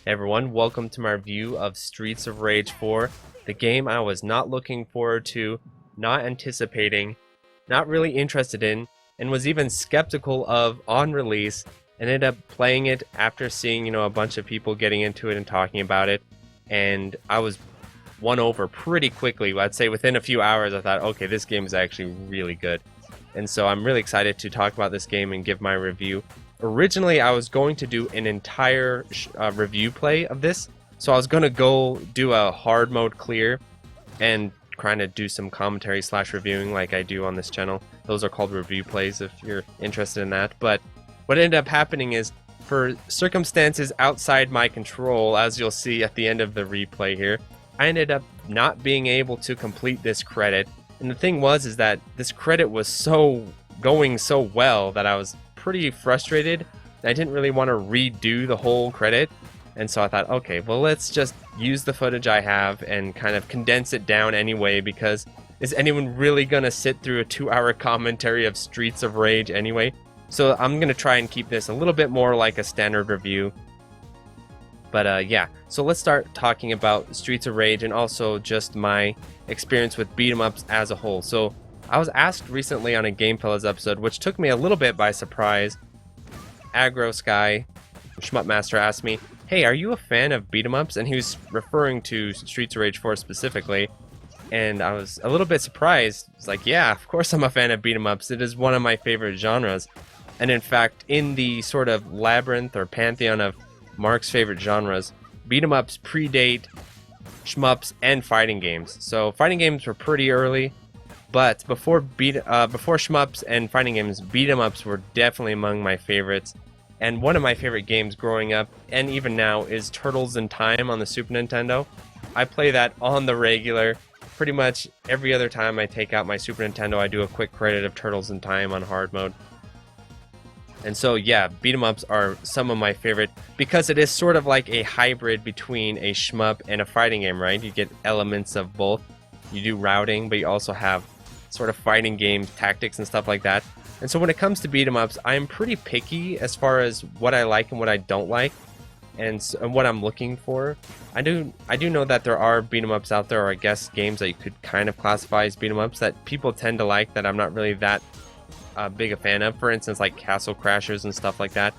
Hey everyone, welcome to my review of Streets of Rage 4, the game I was not looking forward to, not anticipating, not really interested in, and was even skeptical of on release, and ended up playing it after seeing, a bunch of people getting into it and talking about it, and I was won over pretty quickly. I'd say within a few hours I thought, okay, this game is actually really good. And so I'm really excited to talk about this game and give my review. Originally, I was going to do an entire review play of this, so I was going to go do a hard mode clear and kind of do some commentary / reviewing like I do on this channel. Those are called review plays if you're interested in that. But what ended up happening is, for circumstances outside my control, as you'll see at the end of the replay here, I ended up not being able to complete this credit. And the thing is that this credit was going so well that I was pretty frustrated. I didn't really want to redo the whole credit, and so I thought, okay, well, let's just use the footage I have and kind of condense it down anyway, because is anyone really gonna sit through a 2-hour commentary of Streets of Rage anyway? So I'm gonna try and keep this a little bit more like a standard review. But yeah, so let's start talking about Streets of Rage and also just my experience with beat 'em ups as a whole. So I was asked recently on a Game Fellas episode, which took me a little bit by surprise. Aggro Sky, Shmup Master, asked me, hey, are you a fan of beat 'em ups? And he was referring to Streets of Rage 4 specifically. And I was a little bit surprised. It's like, yeah, of course I'm a fan of beat 'em ups. It is one of my favorite genres. And in fact, in the sort of labyrinth or pantheon of Mark's favorite genres, beat 'em ups predate shmups and fighting games. So fighting games were pretty early. But before shmups and fighting games, beat 'em ups were definitely among my favorites. And one of my favorite games growing up, and even now, is Turtles in Time on the Super Nintendo. I play that on the regular. Pretty much every other time I take out my Super Nintendo, I do a quick credit of Turtles in Time on hard mode. And so yeah, beat 'em ups are some of my favorite, because it is sort of like a hybrid between a shmup and a fighting game, right? You get elements of both. You do routing, but you also have sort of fighting game tactics and stuff like that. And so when it comes to beat 'em ups, I'm pretty picky as far as what I like and what I don't like, and what I'm looking for. I do know that there are beat 'em ups out there, or I guess games that you could kind of classify as beat 'em ups that people tend to like that I'm not really that big a fan of. For instance, like Castle Crashers and stuff like that.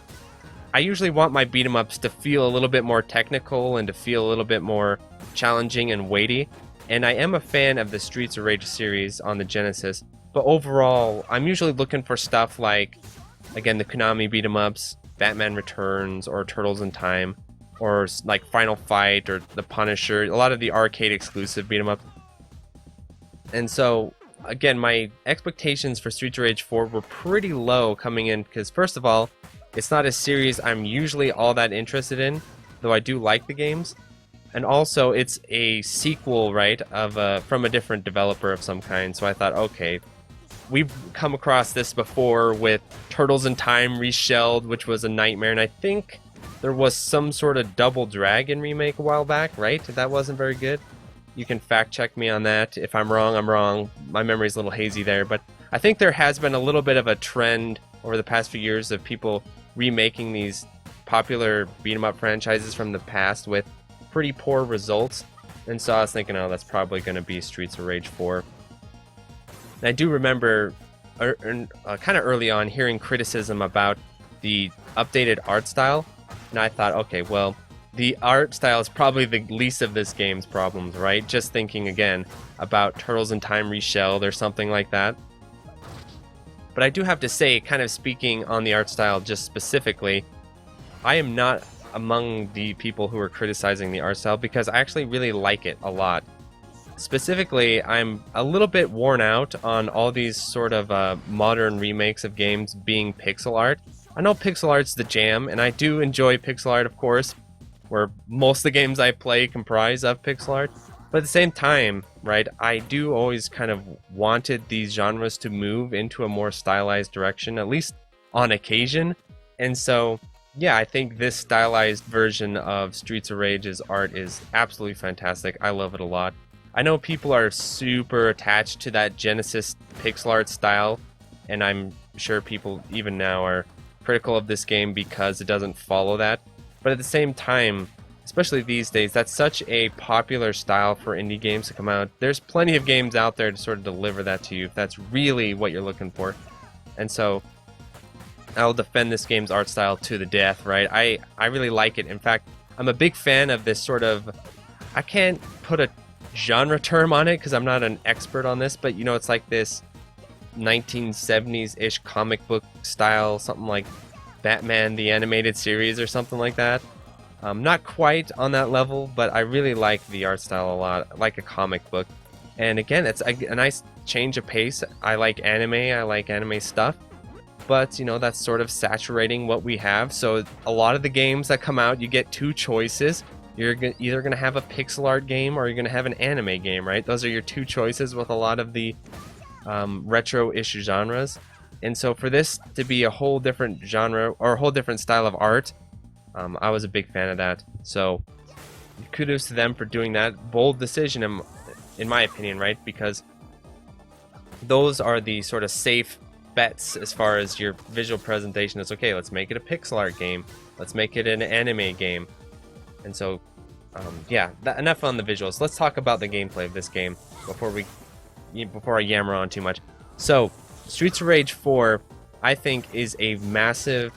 I usually want my beat 'em ups to feel a little bit more technical and to feel a little bit more challenging and weighty. And I am a fan of the Streets of Rage series on the Genesis, but overall, I'm usually looking for stuff like, again, the Konami beat 'em ups, Batman Returns, or Turtles in Time, or like Final Fight, or The Punisher, a lot of the arcade exclusive beat 'em ups. And so, again, my expectations for Streets of Rage 4 were pretty low coming in, because first of all, it's not a series I'm usually all that interested in, though I do like the games. And also, it's a sequel, right, from a different developer of some kind. So I thought, okay, we've come across this before with Turtles in Time Reshelled, which was a nightmare. And I think there was some sort of Double Dragon remake a while back, right? That wasn't very good. You can fact check me on that. If I'm wrong, I'm wrong. My memory's a little hazy there. But I think there has been a little bit of a trend over the past few years of people remaking these popular beat 'em up franchises from the past with pretty poor results. And so I was thinking, oh, that's probably going to be Streets of Rage 4. And I do remember kind of early on hearing criticism about the updated art style, and I thought, okay, well, the art style is probably the least of this game's problems, right? Just thinking again about Turtles in Time Reshelled or something like that. But I do have to say, kind of speaking on the art style just specifically, I am not among the people who are criticizing the art style, because I actually really like it a lot. Specifically, I'm a little bit worn out on all these sort of modern remakes of games being pixel art. I know pixel art's the jam, and I do enjoy pixel art, of course, where most of the games I play comprise of pixel art. But at the same time, right, I do always kind of wanted these genres to move into a more stylized direction, at least on occasion. And so yeah, I think this stylized version of Streets of Rage's art is absolutely fantastic. I love it a lot. I know people are super attached to that Genesis pixel art style, and I'm sure people even now are critical of this game because it doesn't follow that. But at the same time, especially these days, that's such a popular style for indie games to come out. There's plenty of games out there to sort of deliver that to you if that's really what you're looking for. And so I'll defend this game's art style to the death, right? I really like it. In fact, I'm a big fan of this sort of, I can't put a genre term on it because I'm not an expert on this, but you know, it's like this 1970s-ish comic book style, something like Batman the Animated Series or something like that. Not quite on that level, but I really like the art style a lot, like a comic book. And again, it's a nice change of pace. I like anime stuff, but you know, that's sort of saturating what we have. So a lot of the games that come out, you get two choices. You're either going to have a pixel art game or you're going to have an anime game, right? Those are your two choices with a lot of the retro-ish genres. And so for this to be a whole different genre or a whole different style of art, I was a big fan of that. So kudos to them for doing that bold decision, in my opinion, right? Because those are the sort of safe bets as far as your visual presentation is. Okay, let's make it a pixel art game. Let's make it an anime game. And so, yeah, enough on the visuals. Let's talk about the gameplay of this game before I yammer on too much. So, Streets of Rage 4, I think, is a massive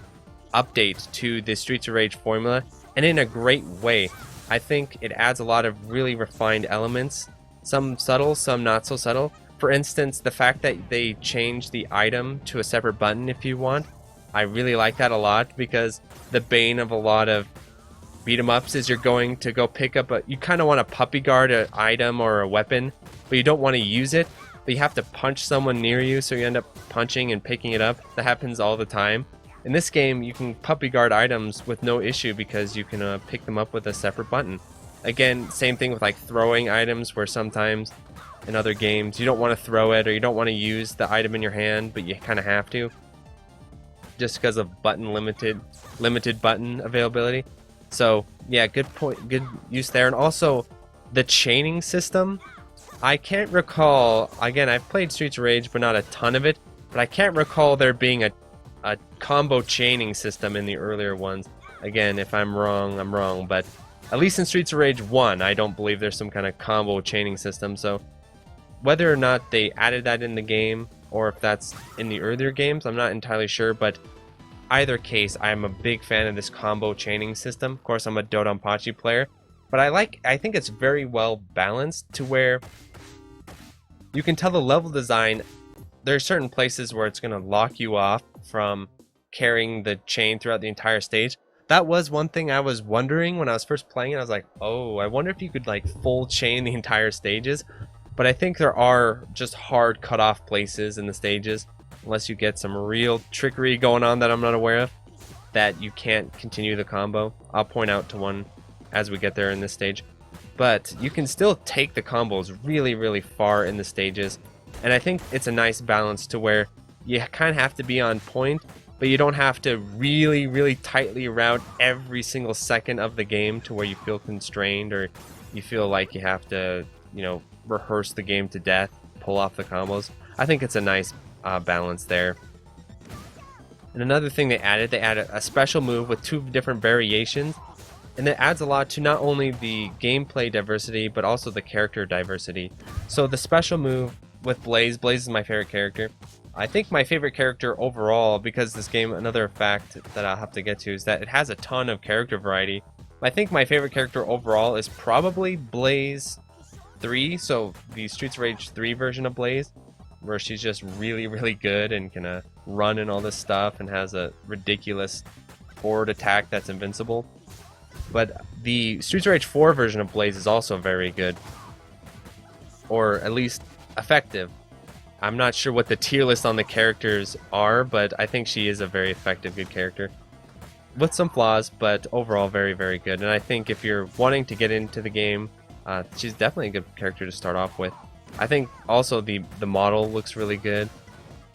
update to the Streets of Rage formula, and in a great way. I think it adds a lot of really refined elements, some subtle, some not so subtle. For instance, the fact that they changed the item to a separate button if you want, I really like that a lot, because the bane of a lot of beat 'em ups is you're going to go pick up you kind of want to puppy guard an item or a weapon, but you don't want to use it, but you have to punch someone near you, so you end up punching and picking it up. That happens all the time. In this game, you can puppy guard items with no issue because you can pick them up with a separate button. Again, same thing with like throwing items, where sometimes in other games you don't want to throw it or you don't want to use the item in your hand, but you kind of have to, just because of button limited button availability. So yeah, good point, good use there. And also the chaining system, I can't recall, again, I've played Streets of Rage but not a ton of it, but I can't recall there being a combo chaining system in the earlier ones. Again, if I'm wrong, I'm wrong, but at least in Streets of Rage 1, I don't believe there's some kind of combo chaining system. So whether or not they added that in the game or if that's in the earlier games, I'm not entirely sure, but either case, I'm a big fan of this combo chaining system. Of course, I'm a Dodonpachi player, but I think it's very well balanced to where you can tell the level design. There are certain places where it's going to lock you off from carrying the chain throughout the entire stage. That was one thing I was wondering when I was first playing it. I was like, oh, I wonder if you could like full chain the entire stages. But I think there are just hard cutoff places in the stages, unless you get some real trickery going on that I'm not aware of, that you can't continue the combo. I'll point out to one as we get there in this stage. But you can still take the combos really, really far in the stages. And I think it's a nice balance to where you kind of have to be on point, but you don't have to really, really tightly route every single second of the game to where you feel constrained or you feel like you have to, you know, rehearse the game to death, pull off the combos. I think it's a nice balance there. And another thing they added a special move with 2 different variations, and it adds a lot to not only the gameplay diversity, but also the character diversity. So the special move with Blaze is my favorite character. I think my favorite character overall, because this game, another fact that I'll have to get to, is that it has a ton of character variety. I think my favorite character overall is probably Blaze 3, so the Streets of Rage 3 version of Blaze, where she's just really, really good and can run and all this stuff and has a ridiculous forward attack that's invincible. But the Streets of Rage 4 version of Blaze is also very good, or at least effective. I'm not sure what the tier list on the characters are, but I think she is a very effective, good character. With some flaws, but overall very, very good. And I think if you're wanting to get into the game, she's definitely a good character to start off with. I think also the model looks really good.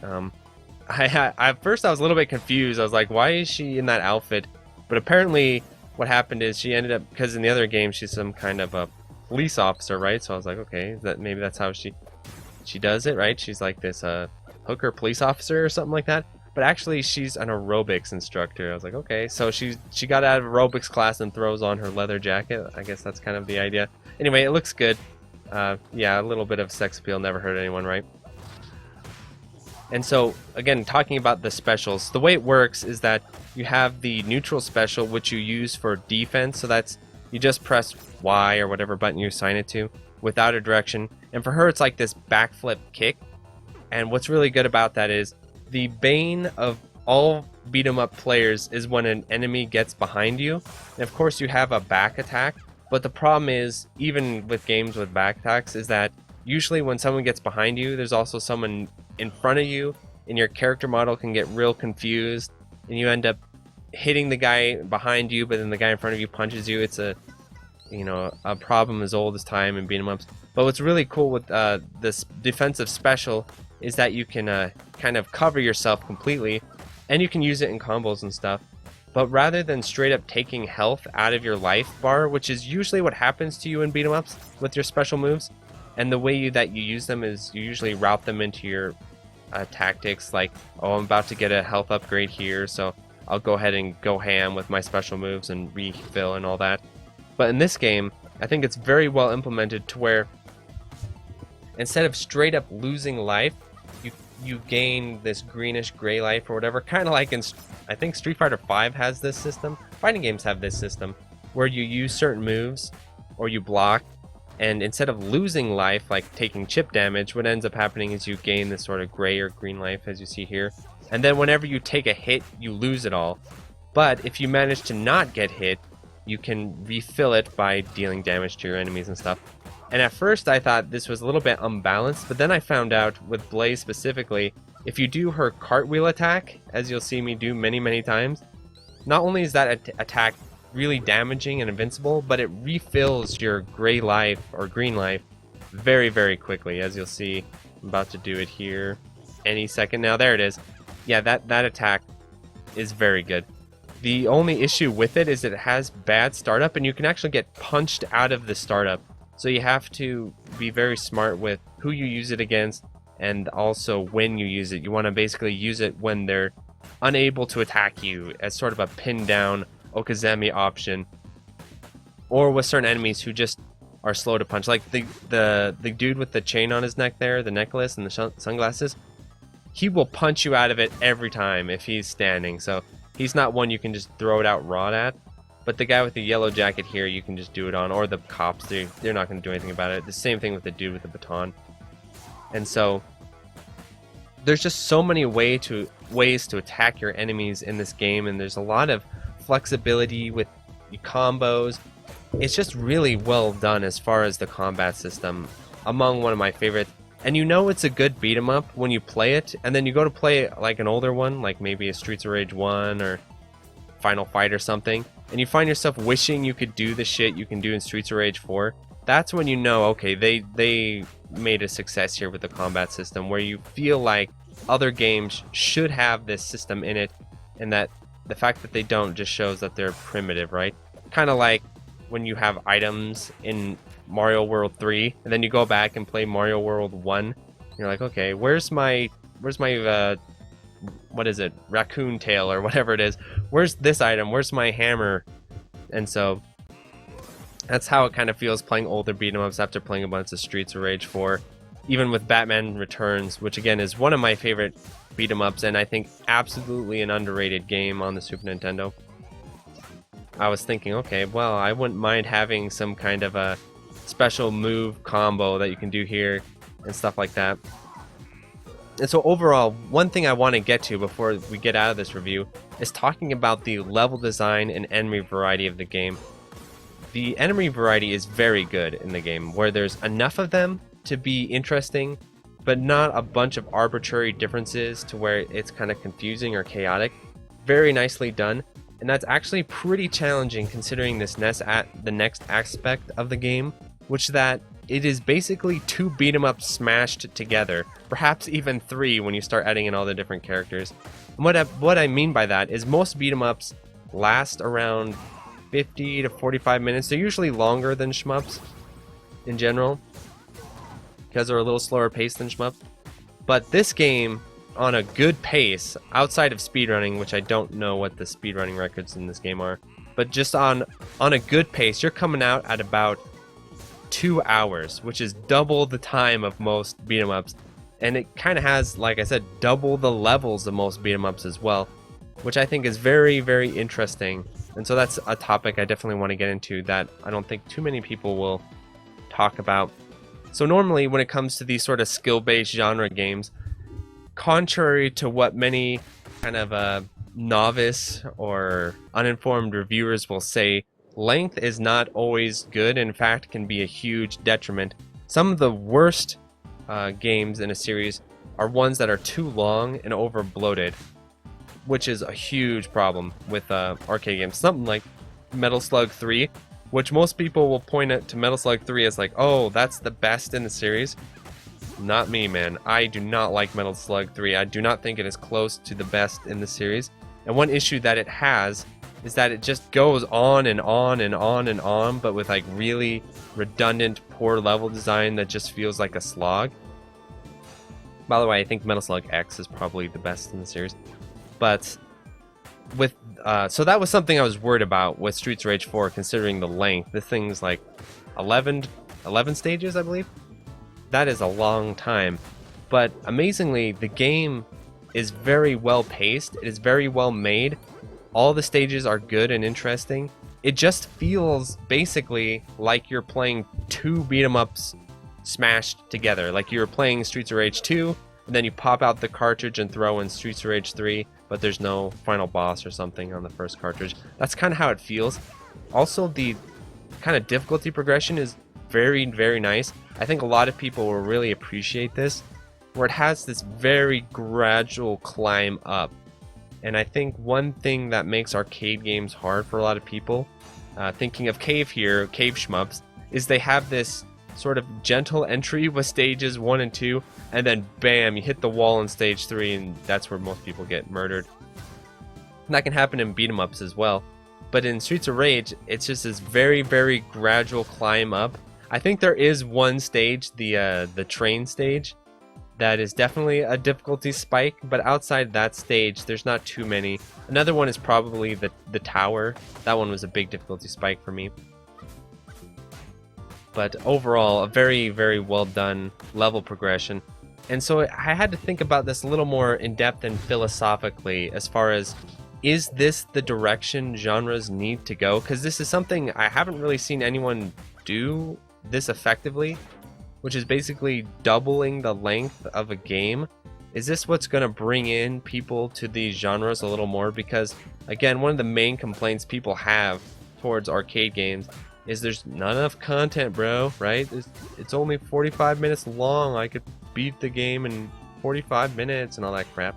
At first I was a little bit confused. I was like, why is she in that outfit? But apparently what happened is she ended up, because in the other game she's some kind of a police officer, right? So I was like, okay, maybe that's how she does it, right? She's like this hooker police officer or something like that. but actually she's an aerobics instructor. I was like, okay, so she got out of aerobics class and throws on her leather jacket. I guess that's kind of the idea. Anyway, it looks good. Yeah, a little bit of sex appeal never hurt anyone, right? And so, again, talking about the specials, the way it works is that you have the neutral special, which you use for defense. So that's, you just press Y or whatever button you assign it to without a direction. And for her, it's like this backflip kick. And what's really good about that is the bane of all beat 'em up players is when an enemy gets behind you. And of course, you have a back attack. But the problem is, even with games with back attacks, is that usually when someone gets behind you, there's also someone in front of you, and your character model can get real confused, and you end up hitting the guy behind you, but then the guy in front of you punches you. It's a, you know, a problem as old as time in beat 'em ups. But what's really cool with this defensive special is that you can kind of cover yourself completely, and you can use it in combos and stuff. But rather than straight up taking health out of your life bar, which is usually what happens to you in beat 'em ups with your special moves, and the way that you use them is you usually route them into your tactics, like, oh, I'm about to get a health upgrade here, so I'll go ahead and go ham with my special moves and refill and all that. But in this game, I think it's very well implemented to where instead of straight up losing life, you gain this greenish gray life or whatever, kind of like in, I think Street Fighter V has this system. Fighting games have this system where you use certain moves or you block, and instead of losing life, like taking chip damage, what ends up happening is you gain this sort of gray or green life, as you see here. And then whenever you take a hit, you lose it all. But if you manage to not get hit, you can refill it by dealing damage to your enemies and stuff. And at first I thought this was a little bit unbalanced, but then I found out with Blaze specifically, if you do her cartwheel attack, as you'll see me do many times, not only is that attack really damaging and invincible, but it refills your gray life or green life very quickly, as you'll see. I'm about to do it here any second now. There it is. Yeah, that attack is very good. The only issue with it is that it has bad startup, and you can actually get punched out of the startup. So you have to be very smart with who you use it against, and also when you use it. You want to basically use it when they're unable to attack you as sort of a pin down Okazemi option, or with certain enemies who just are slow to punch, like the dude with the chain on his neck there, the necklace and the sunglasses. He will punch you out of it every time if he's standing, so he's not one you can just throw it out raw at. But the guy with the yellow jacket here, you can just do it on, or the cops, they're not going to do anything about it. The same thing with the dude with the baton. And so there's just so many ways to attack your enemies in this game, and there's a lot of flexibility with combos. It's just really well done as far as the combat system, among one of my favorites. And you know it's a good beat 'em up when you play it, and then you go to play like an older one, like maybe a Streets of Rage 1 or Final Fight or something, and you find yourself wishing you could do the shit you can do in Streets of Rage 4. That's when you know, okay, they made a success here with the combat system, where you feel like other games should have this system in it, and that the fact that they don't just shows that they're primitive, right? Kind of like when you have items in Mario World 3, and then you go back and play Mario World 1, you're like, okay, where's my what is it, raccoon tail or whatever it is, where's this item, where's my hammer? And so that's how it kind of feels playing older beat 'em ups after playing a bunch of Streets of Rage 4, even with Batman Returns, which again is one of my favorite beat 'em ups, and I think absolutely an underrated game on the Super Nintendo. I was thinking, okay, well, I wouldn't mind having some kind of a special move combo that you can do here and stuff like that. And so overall, one thing I want to get to before we get out of this review is talking about the level design and enemy variety of the game. The enemy variety is very good in the game, where there's enough of them to be interesting, but not a bunch of arbitrary differences to where it's kind of confusing or chaotic. Very nicely done, and that's actually pretty challenging considering the next aspect of the game, which that it is basically 2 beat 'em ups smashed together, perhaps even 3 when you start adding in all the different characters. And what I mean by that is most beat 'em ups last around 50 to 45 minutes. They're usually longer than shmups in general, because they're a little slower paced than shmups. But this game on a good pace, outside of speedrunning, which I don't know what the speedrunning records in this game are, but just on a good pace, you're coming out at about 2 hours, which is double the time of most beat 'em ups, and it kind of has, like I said, double the levels of most beat 'em ups as well, which I think is very, very interesting. And so that's a topic I definitely want to get into that I don't think too many people will talk about. So normally when it comes to these sort of skill-based genre games, contrary to what many kind of novice or uninformed reviewers will say, length is not always good. In fact, can be a huge detriment. Some of the worst games in a series are ones that are too long and over bloated, which is a huge problem with arcade games. Something like Metal Slug 3, which most people will point out to Metal Slug 3 as like, oh, that's the best in the series. Not me, man. I do not like Metal Slug 3. I do not think it is close to the best in the series. And one issue that it has is that it just goes on and on and on and on, but with like really redundant, poor level design that just feels like a slog. By the way, I think Metal Slug X is probably the best in the series. But with so that was something I was worried about with Streets of Rage 4, considering the length. This thing's like 11 stages, I believe. That is a long time. But amazingly, the game is very well paced. It is very well made. All the stages are good and interesting. It just feels basically like you're playing two beat 'em ups smashed together. Like you're playing Streets of Rage 2, and then you pop out the cartridge and throw in Streets of Rage 3, but there's no final boss or something on the first cartridge. That's kind of how it feels. Also, the kind of difficulty progression is very, very nice. I think a lot of people will really appreciate this, where it has this very gradual climb up. And I think one thing that makes arcade games hard for a lot of people, thinking of Cave here, Cave Shmups, is they have this sort of gentle entry with stages 1 and 2, and then bam, you hit the wall in stage 3, and that's where most people get murdered. And that can happen in beat 'em ups as well. But in Streets of Rage, it's just this very, very gradual climb up. I think there is one stage, the train stage, that is definitely a difficulty spike, but outside that stage, there's not too many. Another one is probably the tower. That one was a big difficulty spike for me. But overall, a very, very well done level progression. And so I had to think about this a little more in depth and philosophically as far as, is this the direction genres need to go? Because this is something I haven't really seen anyone do this effectively, which is basically doubling the length of a game. Is this what's going to bring in people to these genres a little more? Because again, one of the main complaints people have towards arcade games is there's not enough content, bro, right? It's only 45 minutes long. I could beat the game in 45 minutes and all that crap.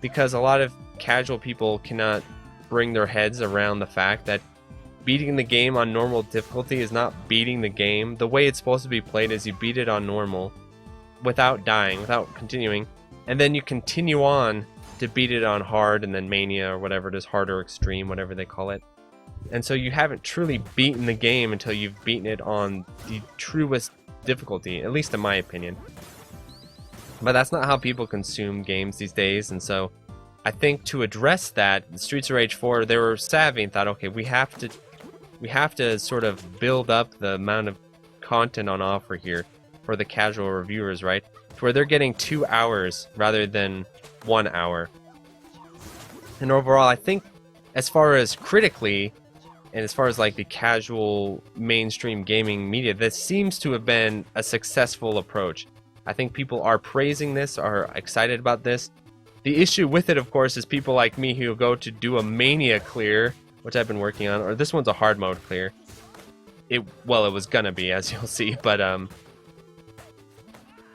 Because a lot of casual people cannot bring their heads around the fact that beating the game on normal difficulty is not beating the game. The way it's supposed to be played is you beat it on normal without dying, without continuing, and then you continue on to beat it on hard and then mania or whatever it is, hard or extreme, whatever they call it. And so you haven't truly beaten the game until you've beaten it on the truest difficulty, at least in my opinion. But that's not how people consume games these days, and so I think to address that, Streets of Rage 4, they were savvy and thought, okay, we have to sort of build up the amount of content on offer here for the casual reviewers, right? To where they're getting 2 hours rather than 1 hour. And overall, I think as far as critically, and as far as like the casual mainstream gaming media, this seems to have been a successful approach. I think people are praising this, are excited about this. The issue with it, of course, is people like me who go to do a mania clear, which I've been working on, or this one's a hard mode clear. Well, it was gonna be, as you'll see, but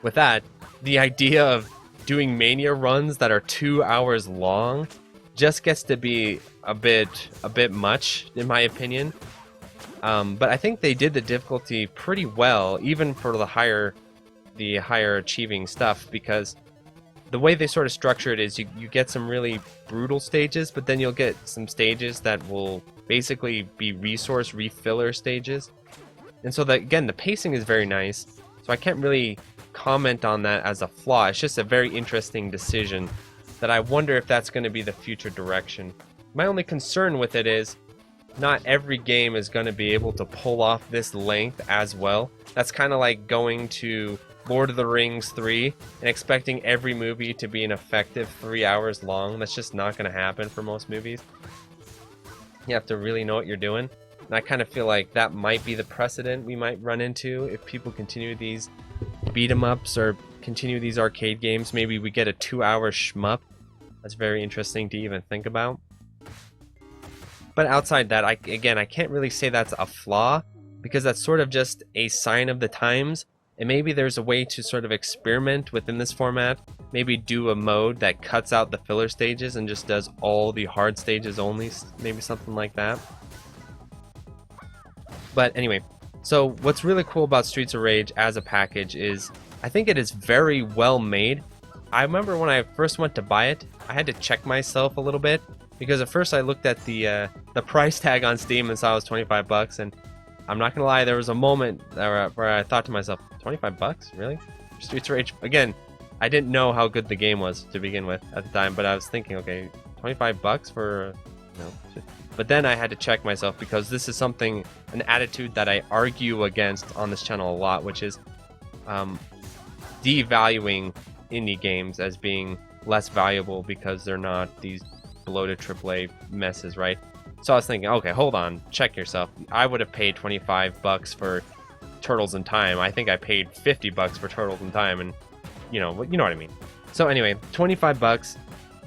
with that, the idea of doing mania runs that are 2 hours long just gets to be a bit much, in my opinion. But I think they did the difficulty pretty well, even for the higher achieving stuff, because the way they sort of structure it is you get some really brutal stages, but then you'll get some stages that will basically be resource refiller stages. And so again, the pacing is very nice. So I can't really comment on that as a flaw. It's just a very interesting decision that I wonder if that's going to be the future direction. My only concern with it is not every game is going to be able to pull off this length as well. That's kind of like going to Lord of the Rings 3 and expecting every movie to be an effective 3 hours long. That's just not going to happen for most movies. You have to really know what you're doing. And I kind of feel like that might be the precedent we might run into if people continue these beat 'em ups or continue these arcade games. Maybe we get a 2-hour shmup. That's very interesting to even think about. But outside that, I can't really say that's a flaw, because that's sort of just a sign of the times. And maybe there's a way to sort of experiment within this format. Maybe do a mode that cuts out the filler stages and just does all the hard stages only. Maybe something like that. But anyway, so what's really cool about Streets of Rage as a package is I think it is very well made. I remember when I first went to buy it, I had to check myself a little bit, because at first I looked at the price tag on Steam and saw it was 25 bucks, and I'm not gonna lie, there was a moment where I thought to myself, 25 bucks? Really? Streets of Rage? Again, I didn't know how good the game was to begin with at the time, but I was thinking, okay, 25 bucks for, you know. But then I had to check myself, because this is something, an attitude that I argue against on this channel a lot, which is devaluing indie games as being less valuable because they're not these bloated AAA messes, right? So I was thinking, okay, hold on, check yourself. I would have paid 25 bucks for Turtles in Time. I think I paid 50 bucks for Turtles in Time, and you know what I mean. So anyway, 25 bucks.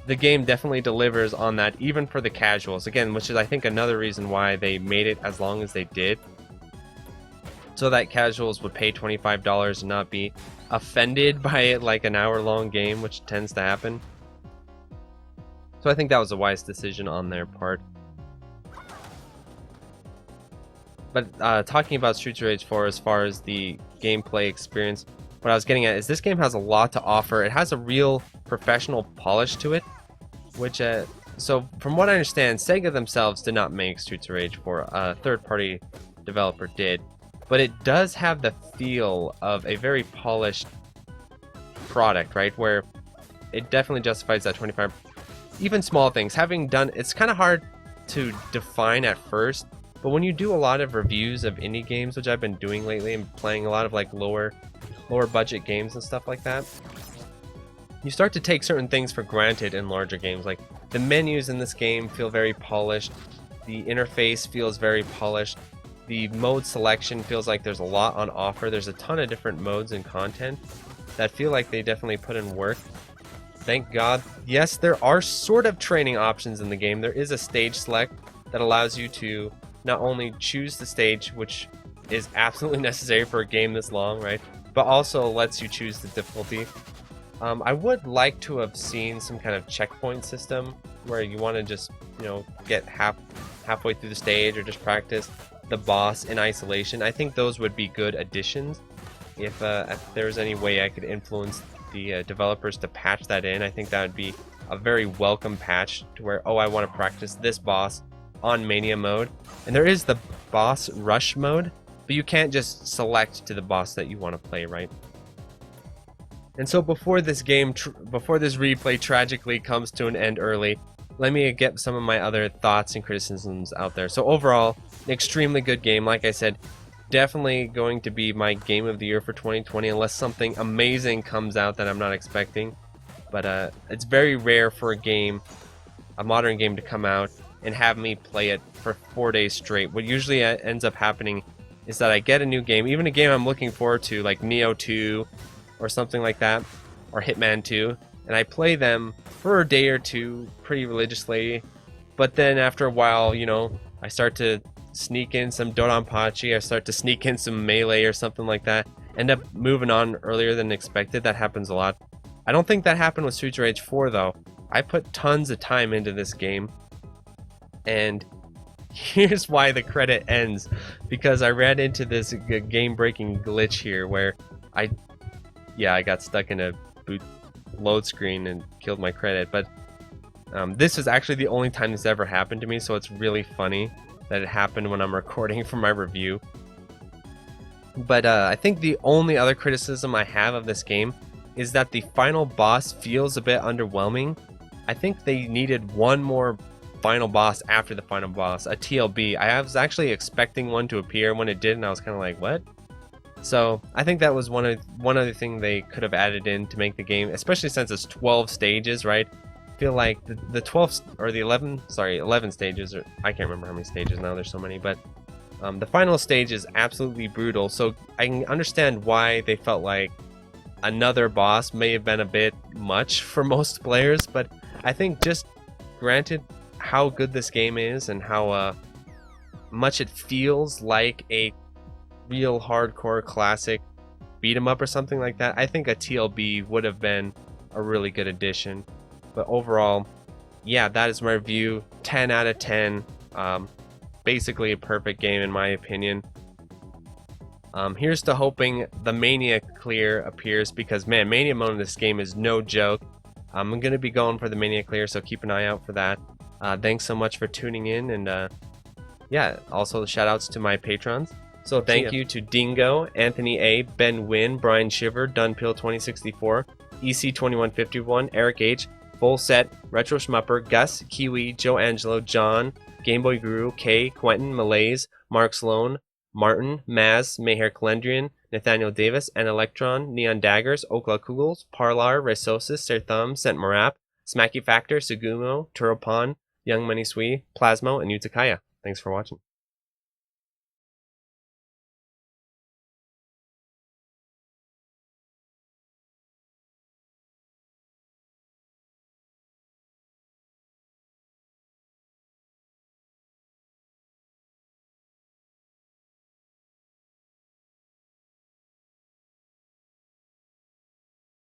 The game definitely delivers on that, even for the casuals. Again, which is I think another reason why they made it as long as they did, so that casuals would pay $25 and not be offended by it like an hour-long game, which tends to happen. So I think that was a wise decision on their part. But talking about Streets of Rage 4 as far as the gameplay experience, what I was getting at is this game has a lot to offer. It has a real professional polish to it, which, so from what I understand, Sega themselves did not make Streets of Rage 4. A third-party developer did. But it does have the feel of a very polished product, right? Where it definitely justifies that 25. Even small things, having done, it's kind of hard to define at first, but when you do a lot of reviews of indie games, which I've been doing lately, and playing a lot of like lower budget games and stuff like that, you start to take certain things for granted in larger games. Like the menus in this game feel very polished, the interface feels very polished, the mode selection feels like there's a lot on offer. There's a ton of different modes and content that feel like they definitely put in work. Thank God. Yes, there are sort of training options in the game. There is a stage select that allows you to not only choose the stage, which is absolutely necessary for a game this long, right? But also lets you choose the difficulty. I would like to have seen some kind of checkpoint system where you want to just, you know, get halfway through the stage or just practice the boss in isolation. I think those would be good additions. If there was any way I could influence the developers to patch that in, I think that would be a very welcome patch to where, oh, I want to practice this boss on Mania mode. And there is the boss rush mode, but you can't just select to the boss that you want to play, right? And so before this replay tragically comes to an end early, let me get some of my other thoughts and criticisms out there. So overall, an extremely good game. Like I said, definitely going to be my game of the year for 2020 unless something amazing comes out that I'm not expecting. But it's very rare for a modern game to come out and have me play it for 4 days straight. What usually ends up happening is that I get a new game, even a game I'm looking forward to, like Neo 2 or something like that, or Hitman 2, and I play them for a day or two pretty religiously, but then after a while, you know, I start to sneak in some Dodonpachi, I start to sneak in some Melee or something like that, end up moving on earlier than expected. That happens a lot. I don't think that happened with Streets of Rage 4 though. I put tons of time into this game, and here's why the credit ends, because I ran into this game-breaking glitch here where I got stuck in a boot load screen and killed my credit. But this is actually the only time this ever happened to me, so it's really funny that it happened when I'm recording for my review. But I think the only other criticism I have of this game is that the final boss feels a bit underwhelming. I think they needed one more final boss after the final boss, a TLB. I was actually expecting one to appear. When it did, and I was kind of like, what? So I think that was one other thing they could have added in to make the game, especially since it's 12 stages, right? I feel like the 12 or the 11 stages, or I can't remember how many stages now, there's so many, but the final stage is absolutely brutal. So I can understand why they felt like another boss may have been a bit much for most players, but I think just granted how good this game is and how much it feels like a real hardcore classic beat 'em up or something like that, I think a TLB would have been a really good addition. But overall, yeah, that is my review. 10 out of 10. Basically a perfect game in my opinion. Here's to hoping the Mania clear appears, because man, Mania mode in this game is no joke. I'm gonna be going for the Mania clear, so keep an eye out for that. Thanks so much for tuning in, and yeah, also shout outs to my patrons. So thank you to Dingo, Anthony A, Ben Wynn, Brian Shiver, Dunpill 2064, EC2151, Eric H, Full Set, Retro Schmupper, Gus, Kiwi, Joe Angelo, John, Gameboy Guru, K, Quentin, Malaise, Mark Sloan, Martin, Maz, Mayhair Calendrian, Nathaniel Davis, and Electron, Neon Daggers, Okla Kugels, Parlar, Resosis, Sir Thumb, Sent Marap, Smacky Factor, Sugumo, Turopon, Young Money Sui, Plasmo, and Utakaya. Thanks for watching.